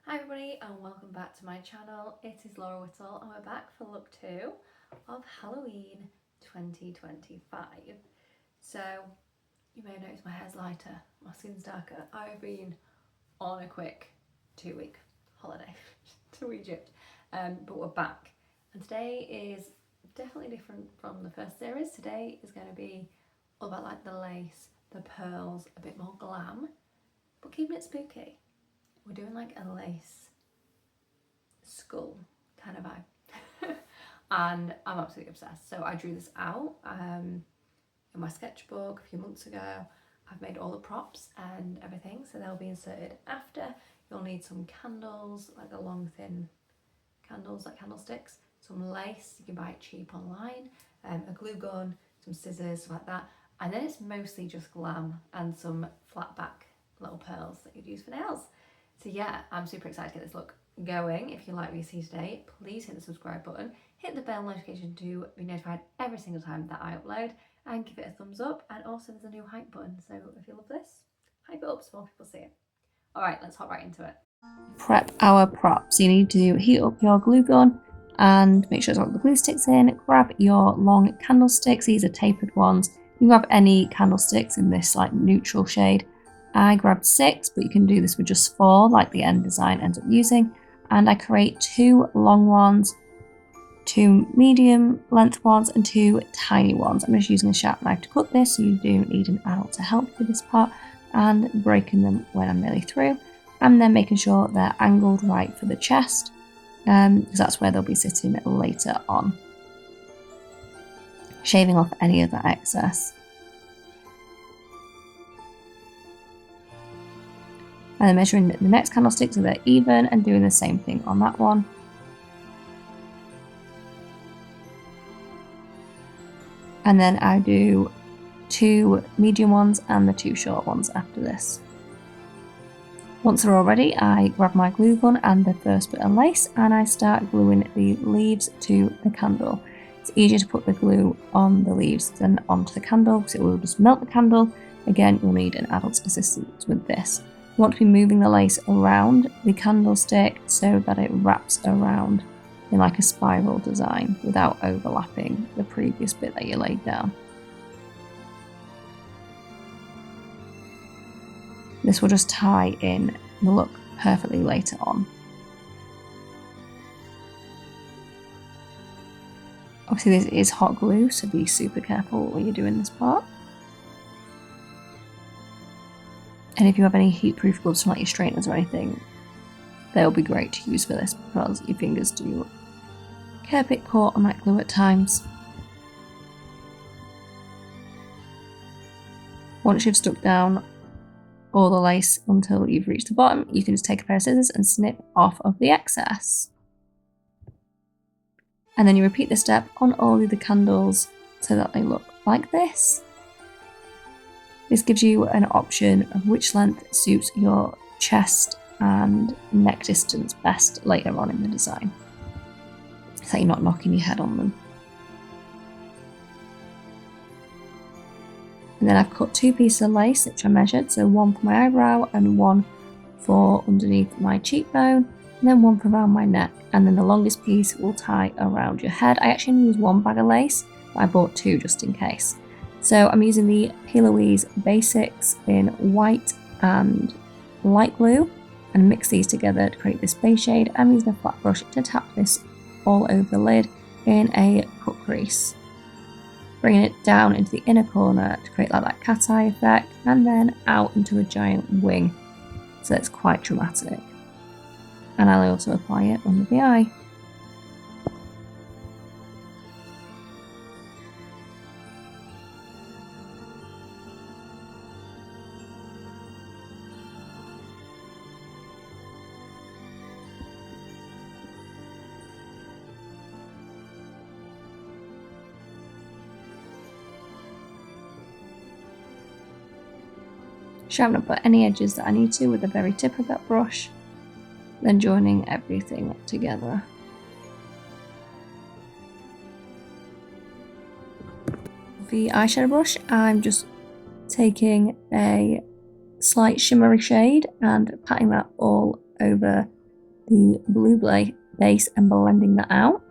Hi everybody and welcome back to my channel. It is Laura Whittle and we're back for look 2 of Halloween 2025. So you may have noticed my hair's lighter, my skin's darker. I've been on a quick 2-week holiday to Egypt, but we're back and today is definitely different from the first series. Today is going to be all about like the lace, the pearls, a bit more glam, but keeping it spooky. We're doing like a lace skull kind of vibe and I'm absolutely obsessed. So I drew this out in my sketchbook a few months ago. I've made all the props and everything, so they'll be inserted after. You'll need some candles, like the long thin candles, like candlesticks, some lace, you can buy it cheap online, a glue gun, some scissors, like that, and then it's mostly just glam and some flat back little pearls that you'd use for nails. So yeah, I'm super excited to get this look going. If you like what you see today, please hit the subscribe button, hit the bell notification to be notified every single time that I upload, and give it a thumbs up. And also there's a new hype button, so if you love this, hype it up so more people see it. Alright, let's hop right into it. Prep our props. You need to heat up your glue gun and make sure it's got the glue sticks in. Grab your long candlesticks, these are tapered ones. You can grab any candlesticks in this like neutral shade. I grabbed 6, but you can do this with just 4, like the end design ends up using. And I create 2 long ones, 2 medium length ones, and 2 tiny ones. I'm just using a sharp knife to cut this, so you do need an adult to help with this part, and breaking them when I'm nearly through. And then making sure they're angled right for the chest, because that's where they'll be sitting later on. Shaving off any of the excess. And then measuring the next candlestick so they're even and doing the same thing on that one. And then I do 2 medium ones and the 2 short ones after this. Once they're all ready, I grab my glue gun and the first bit of lace and I start gluing the leaves to the candle. It's easier to put the glue on the leaves than onto the candle because it will just melt the candle. Again, you'll need an adult's assistance with this. You want to be moving the lace around the candlestick so that it wraps around in like a spiral design without overlapping the previous bit that you laid down. This will just tie in the look perfectly later on. Obviously this is hot glue, so be super careful when you're doing this part. And if you have any heat-proof gloves, like your straighteners or anything, they'll be great to use for this because your fingers do get a bit caught on that glue at times. Once you've stuck down all the lace until you've reached the bottom, you can just take a pair of scissors and snip off of the excess. And then you repeat this step on all of the candles so that they look like this. This gives you an option of which length suits your chest and neck distance best later on in the design, so you're not knocking your head on them. And then I've cut 2 pieces of lace which I measured, so 1 for my eyebrow and 1 for underneath my cheekbone, and then 1 for around my neck, and then the longest piece will tie around your head. I actually only use 1 bag of lace, but I bought 2 just in case. So I'm using the Plouise Basics in white and light blue and mix these together to create this base shade. I'm using a flat brush to tap this all over the lid in a cut crease, bringing it down into the inner corner to create like that cat's eye effect, and then out into a giant wing, so it's quite dramatic. And I'll also apply it under the eye. Sharpen up any edges that I need to with the very tip of that brush, then joining everything together. The eyeshadow brush, I'm just taking a slight shimmery shade and patting that all over the blue base and blending that out.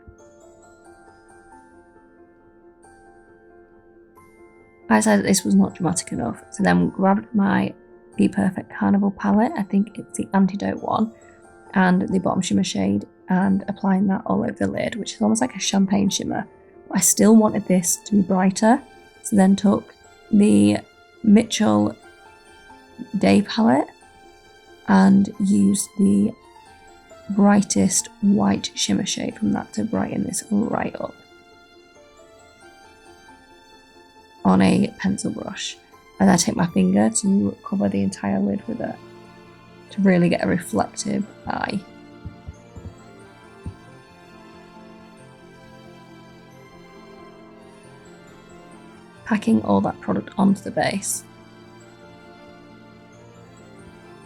I decided this was not dramatic enough, so then grabbed my Bperfect Carnival palette, I think it's the Antidote one, and the bottom shimmer shade, and applying that all over the lid, which is almost like a champagne shimmer. But I still wanted this to be brighter, so then took the Mitchell Day palette and used the brightest white shimmer shade from that to brighten this right up on a pencil brush. And I take my finger to cover the entire lid with it to really get a reflective eye. Packing all that product onto the base.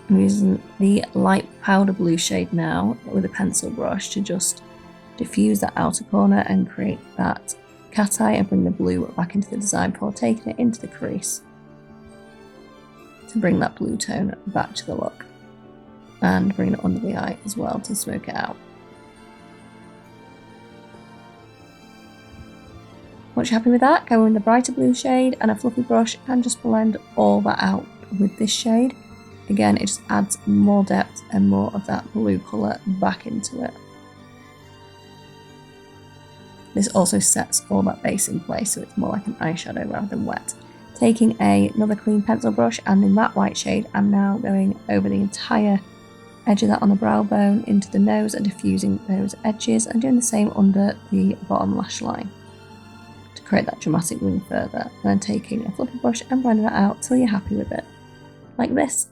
I'm using the light powder blue shade now with a pencil brush to just diffuse that outer corner and create that cat eye, and bring the blue back into the design before taking it into the crease to bring that blue tone back to the look, and bring it under the eye as well to smoke it out. Once you're happy with that, go in the brighter blue shade and a fluffy brush and just blend all that out with this shade. Again, it just adds more depth and more of that blue colour back into it. This also sets all that base in place, so it's more like an eyeshadow rather than wet. Taking another clean pencil brush and the matte white shade, I'm now going over the entire edge of that on the brow bone into the nose and diffusing those edges, and doing the same under the bottom lash line to create that dramatic wing further. And then taking a fluffy brush and blending that out till you're happy with it, like this.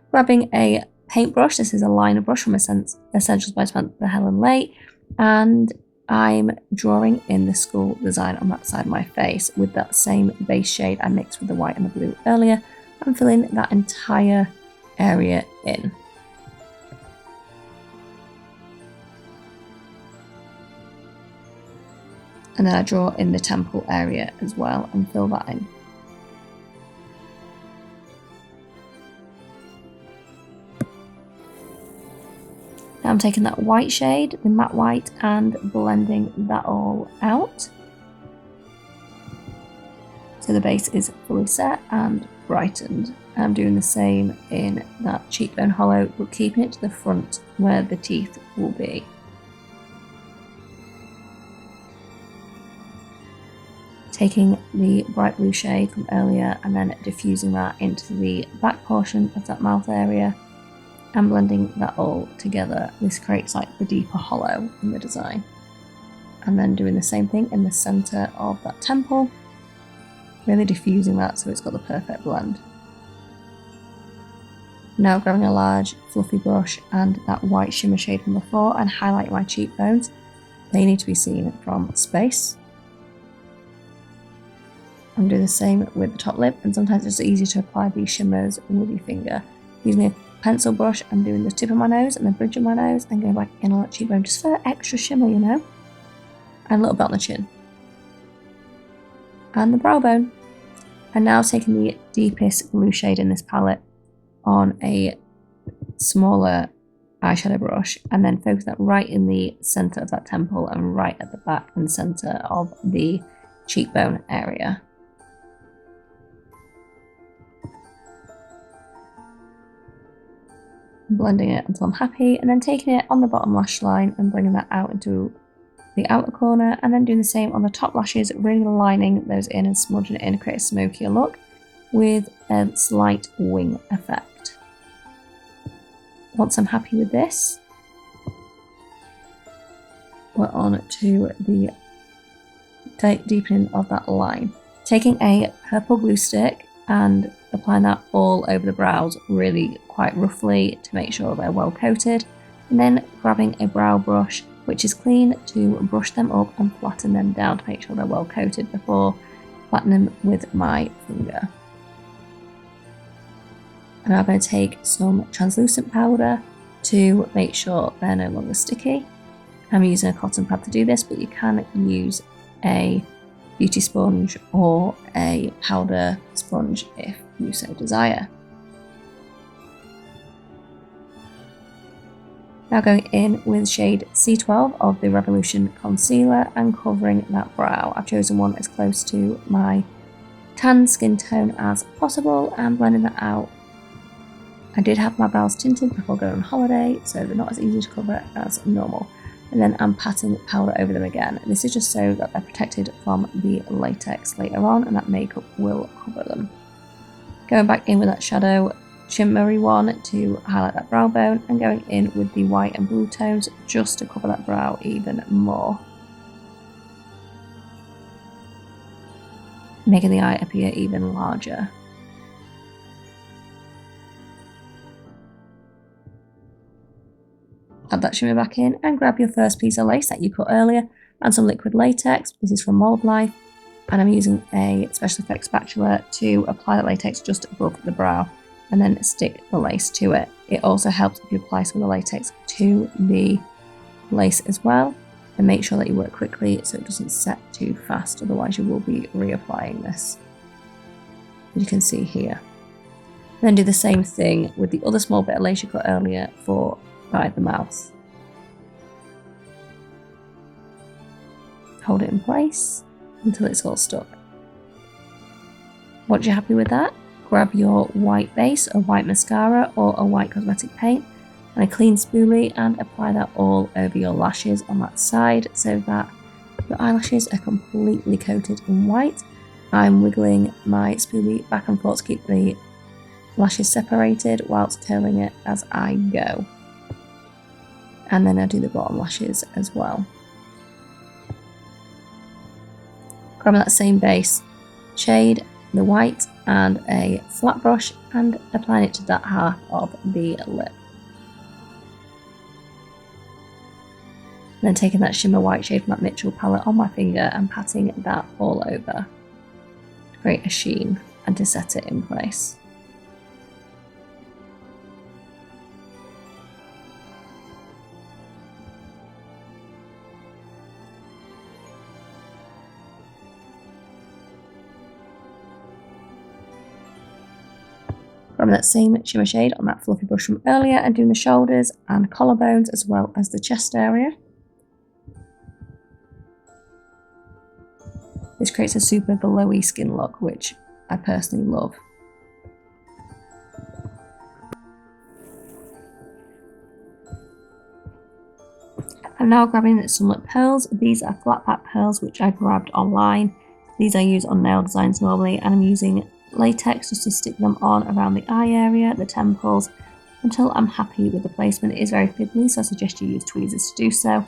Grabbing a paintbrush, this is a liner brush from Essentials by Samantha Helen Late, and I'm drawing in the skull design on that side of my face with that same base shade I mixed with the white and the blue earlier. I'm filling that entire area in. And then I draw in the temple area as well and fill that in. Now I'm taking that white shade, the matte white, and blending that all out. So the base is fully set and brightened. I'm doing the same in that cheekbone hollow, but keeping it to the front where the teeth will be. Taking the bright blue shade from earlier and then diffusing that into the back portion of that mouth area and blending that all together. This creates like the deeper hollow in the design. And then doing the same thing in the centre of that temple, really diffusing that so it's got the perfect blend. Now grabbing a large fluffy brush and that white shimmer shade from before and highlighting my cheekbones. They need to be seen from space. I'm doing the same with the top lip, and sometimes it's easier to apply these shimmers with your finger. Using a pencil brush, I'm doing the tip of my nose and the bridge of my nose and going back in on that cheekbone just for extra shimmer, you know, and a little bit on the chin and the brow bone. And now taking the deepest blue shade in this palette on a smaller eyeshadow brush and then focus that right in the centre of that temple and right at the back and centre of the cheekbone area. Blending it until I'm happy, and then taking it on the bottom lash line and bringing that out into the outer corner, and then doing the same on the top lashes, really lining those in and smudging it in to create a smokier look with a slight wing effect. Once I'm happy with this, we're on to the deepening of that line. Taking a purple glue stick and applying that all over the brows really quite roughly to make sure they're well coated, and then grabbing a brow brush which is clean to brush them up and flatten them down to make sure they're well coated before flattening them with my finger. And I'm going to take some translucent powder to make sure they're no longer sticky. I'm using a cotton pad to do this, but you can use a beauty sponge or a powder sponge if you so desire. Now going in with shade C12 of the Revolution Concealer and covering that brow. I've chosen one as close to my tan skin tone as possible and blending that out. I did have my brows tinted before going on holiday, so they're not as easy to cover as normal. And then I'm patting powder over them again. This is just so that they're protected from the latex later on and that makeup will cover them. Going back in with that shadow shimmery one to highlight that brow bone and going in with the white and blue tones just to cover that brow even more. Making the eye appear even larger. Add that shimmer back in and grab your first piece of lace that you cut earlier and some liquid latex. This is from Mold Life and I'm using a special effects spatula to apply that latex just above the brow and then stick the lace to it. It also helps if you apply some of the latex to the lace as well, and make sure that you work quickly so it doesn't set too fast, otherwise you will be reapplying this, as you can see here. Then do the same thing with the other small bit of lace you cut earlier for by the mouth. Hold it in place until it's all stuck. Once you're happy with that, grab your white base, a white mascara or a white cosmetic paint and a clean spoolie and apply that all over your lashes on that side so that your eyelashes are completely coated in white. I'm wiggling my spoolie back and forth to keep the lashes separated whilst curling it as I go. And then I do the bottom lashes as well. Grabbing that same base shade, the white and a flat brush and applying it to that half of the lip. Then taking that shimmer white shade from that Mitchell palette on my finger and patting that all over to create a sheen and to set it in place. From that same shimmer shade on that fluffy brush from earlier and doing the shoulders and collarbones as well as the chest area. This creates a super glowy skin look, which I personally love. I'm now grabbing some lip pearls. These are flat pack pearls which I grabbed online. These I use on nail designs normally, and I'm using latex just to stick them on around the eye area, the temples, until I'm happy with the placement. It is very fiddly, so I suggest you use tweezers to do so.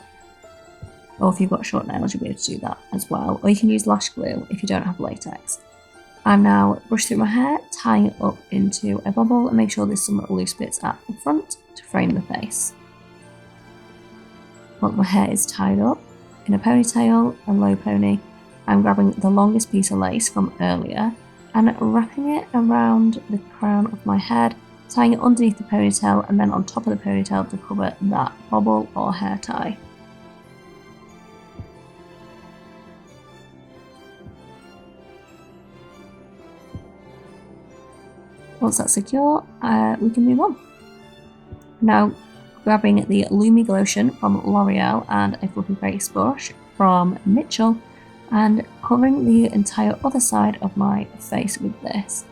Or if you've got short nails, you'll be able to do that as well. Or you can use lash glue if you don't have latex. I'm now brushing through my hair, tying it up into a bubble, and make sure there's some loose bits at the front to frame the face. Once my hair is tied up in a ponytail, a low pony, I'm grabbing the longest piece of lace from earlier and wrapping it around the crown of my head, tying it underneath the ponytail and then on top of the ponytail to cover that bobble or hair tie. Once that's secure, we can move on. Now grabbing the Lumi Glotion from L'Oreal and a fluffy face brush from Mitchell and covering the entire other side of my face with this.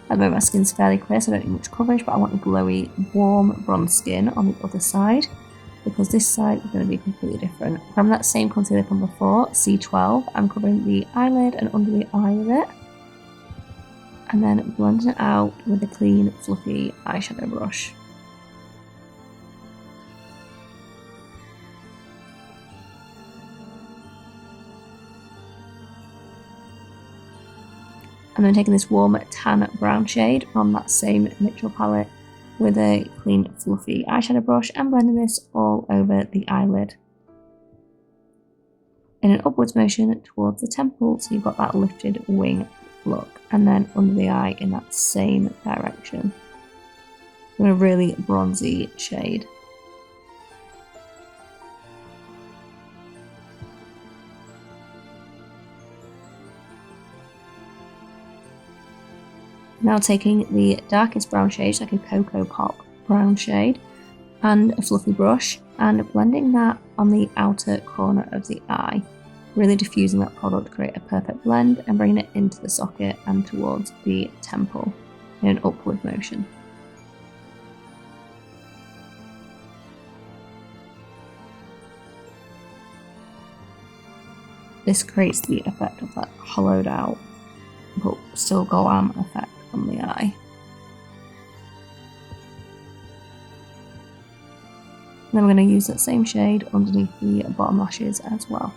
At the moment my skin's fairly clear, so I don't need much coverage, but I want a glowy, warm bronze skin on the other side because this side is going to be completely different. From that same concealer from before, C12, I'm covering the eyelid and under the eye with it, and then blending it out with a clean, fluffy eyeshadow brush. And then taking this warm tan brown shade from that same Mitchell palette with a clean fluffy eyeshadow brush and blending this all over the eyelid in an upwards motion towards the temple, so you've got that lifted wing look, and then under the eye in that same direction in a really bronzy shade. Now taking the darkest brown shade, like a Cocoa Pop brown shade, and a fluffy brush and blending that on the outer corner of the eye, really diffusing that product to create a perfect blend and bringing it into the socket and towards the temple in an upward motion. This creates the effect of that hollowed out but still glam effect on the eye. Then we're going to use that same shade underneath the bottom lashes as well.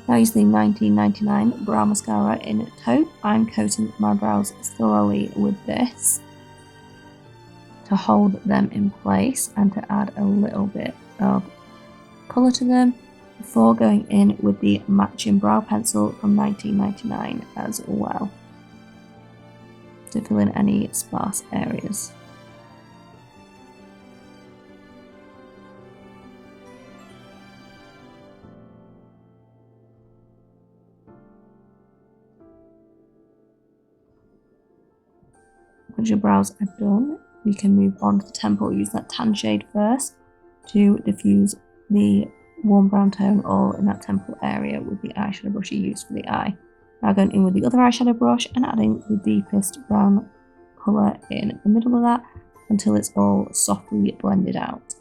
Now using the 1999 brow mascara in taupe, I'm coating my brows thoroughly with this to hold them in place and to add a little bit of colour to them before going in with the matching brow pencil from 1999 as well to fill in any sparse areas. Once your brows are done, we can move on to the temple. Use that tan shade first to diffuse the warm brown tone all in that temple area with the eyeshadow brush you used for the eye. Now going in with the other eyeshadow brush and adding the deepest brown colour in the middle of that until it's all softly blended out.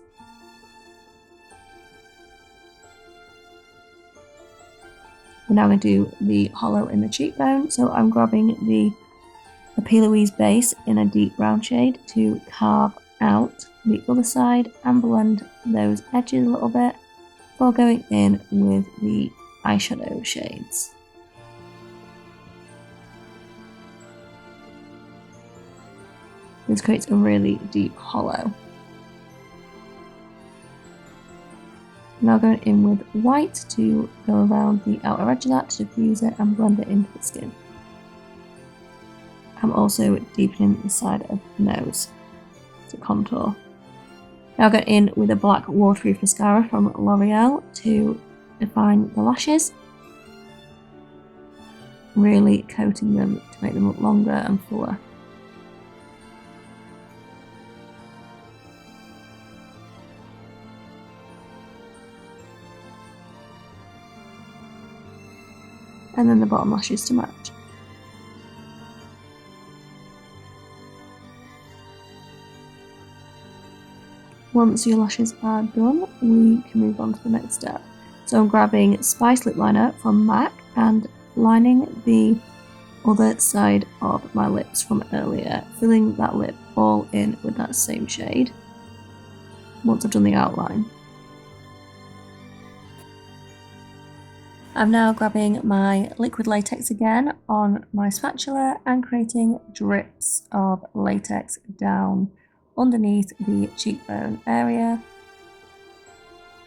We're now going to do the hollow in the cheekbone, so I'm grabbing the Plouise base in a deep brown shade to carve out the other side and blend those edges a little bit before going in with the eyeshadow shades. This creates a really deep hollow. Now going in with white to go around the outer edge of that to diffuse it and blend it into the skin. I'm also deepening the side of the nose to contour. Now going in with a black waterproof mascara from L'Oreal to define the lashes, really coating them to make them look longer and fuller. And then the bottom lashes to match. Once your lashes are done, we can move on to the next step. So I'm grabbing Spice Lip Liner from MAC and lining the other side of my lips from earlier, filling that lip all in with that same shade once I've done the outline. I'm now grabbing my liquid latex again on my spatula and creating drips of latex down underneath the cheekbone area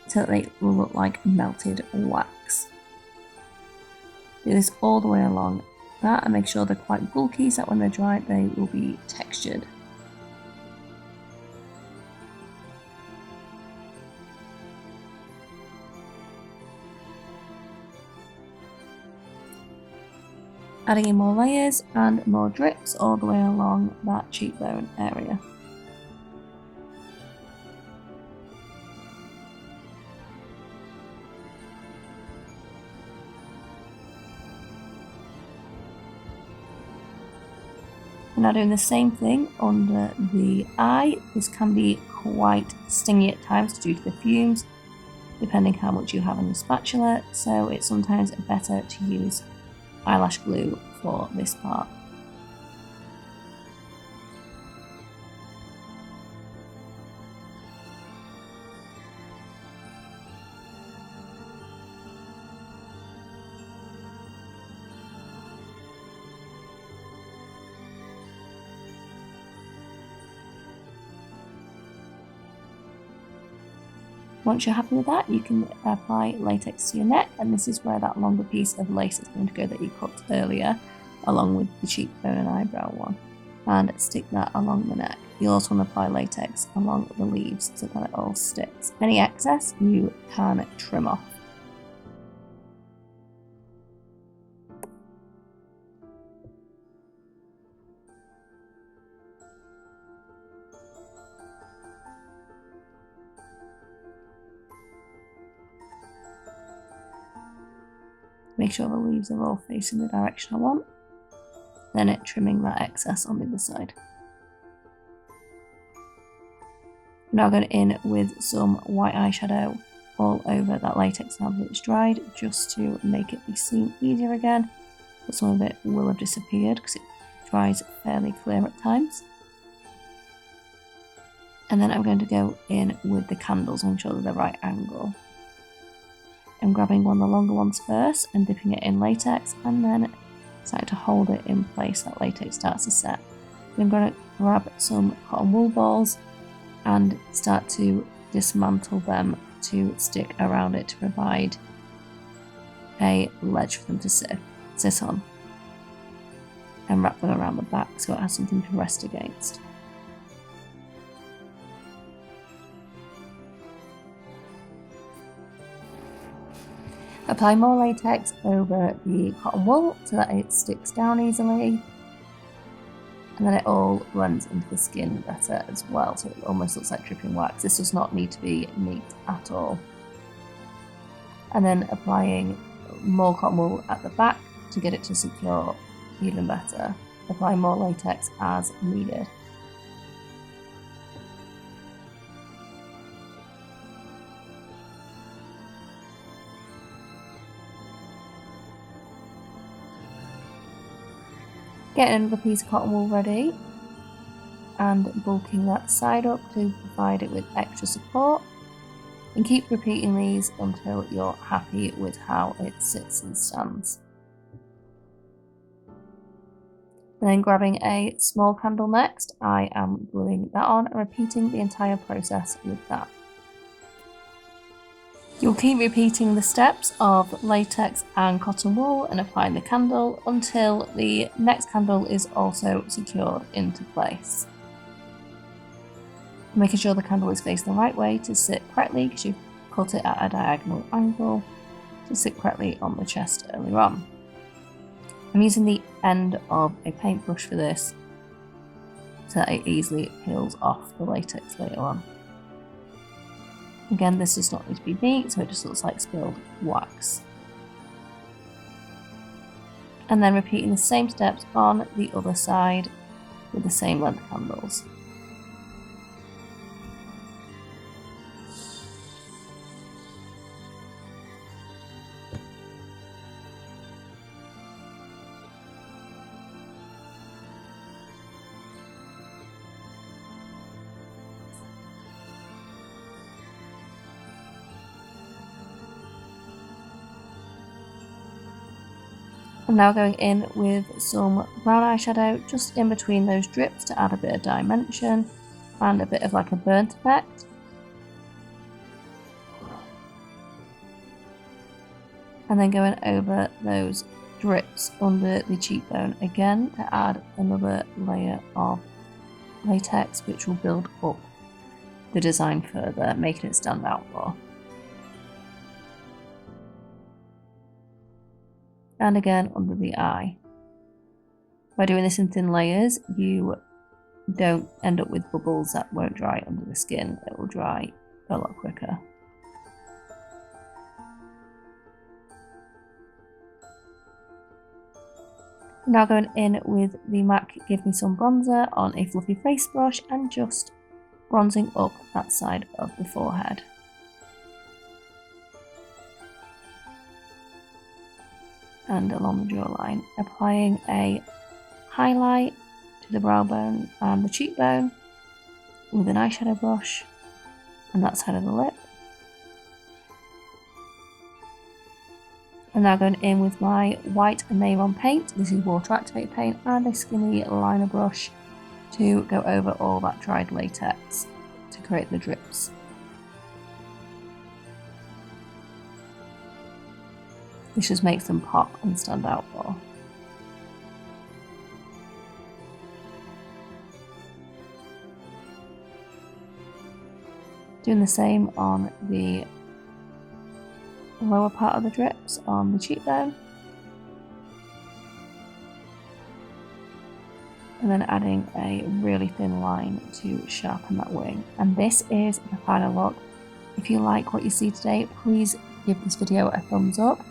so that they will look like melted wax. Do this all the way along that and make sure they're quite bulky so that when they're dry they will be textured. Adding in more layers and more drips all the way along that cheekbone area. Now doing the same thing under the eye. This can be quite stingy at times due to the fumes, depending how much you have on your spatula, so it's sometimes better to use eyelash glue for this part. Once you're happy with that, you can apply latex to your neck, and this is where that longer piece of lace is going to go that you cut earlier, along with the cheekbone and eyebrow one, and stick that along the neck. You'll also want to apply latex along the leaves so that it all sticks. Any excess you can trim off. Make sure the leaves are all facing the direction I want. Then trimming that excess on the other side. Now going in with some white eyeshadow all over that latex now that it's dried, just to make it be seen easier again, but some of it will have disappeared because it dries fairly clear at times. And then I'm going to go in with the candles and ensure they're the right angle. I'm grabbing one of the longer ones first and dipping it in latex, and then starting to hold it in place. That latex starts to set. Then I'm going to grab some cotton wool balls and start to dismantle them to stick around it to provide a ledge for them to sit on, and wrap them around the back so it has something to rest against. Apply more latex over the cotton wool so that it sticks down easily, and then it all blends into the skin better as well, so it almost looks like dripping wax. This does not need to be neat at all. And then applying more cotton wool at the back to get it to secure even better. Apply more latex as needed. Getting another piece of cotton wool ready and bulking that side up to provide it with extra support, and keep repeating these until you're happy with how it sits and stands. And then grabbing a small candle next, I am gluing that on and repeating the entire process with that. You'll keep repeating the steps of latex and cotton wool and applying the candle until the next candle is also secured into place. Making sure the candle is facing the right way to sit correctly, because you've cut it at a diagonal angle to sit correctly on the chest earlier on. I'm using the end of a paintbrush for this so that it easily peels off the latex later on. Again, this does not need to be neat, so it just looks like spilled wax. And then repeating the same steps on the other side with the same length candles. I'm now going in with some brown eyeshadow just in between those drips to add a bit of dimension and a bit of like a burnt effect. And then going over those drips under the cheekbone again to add another layer of latex, which will build up the design further, making it stand out more. And again under the eye. By doing this in thin layers, you don't end up with bubbles that won't dry under the skin. It will dry a lot quicker. Now going in with the MAC Give Me Some bronzer on a fluffy face brush and just bronzing up that side of the forehead. And along the jawline, applying a highlight to the brow bone and the cheekbone with an eyeshadow brush and that side of the lip. I'm now going in with my white Mehron paint. This is water activated paint, and a skinny liner brush to go over all that dried latex to create the drips. This just makes them pop and stand out more. Doing the same on the lower part of the drips on the cheekbone. And then adding a really thin line to sharpen that wing. And this is the final look. If you like what you see today, please give this video a thumbs up.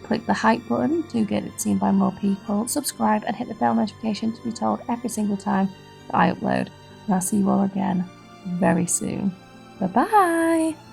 click the hype button to get it seen by more people, subscribe and hit the bell notification to be told every single time that I upload. And I'll see you all again very soon. Bye bye!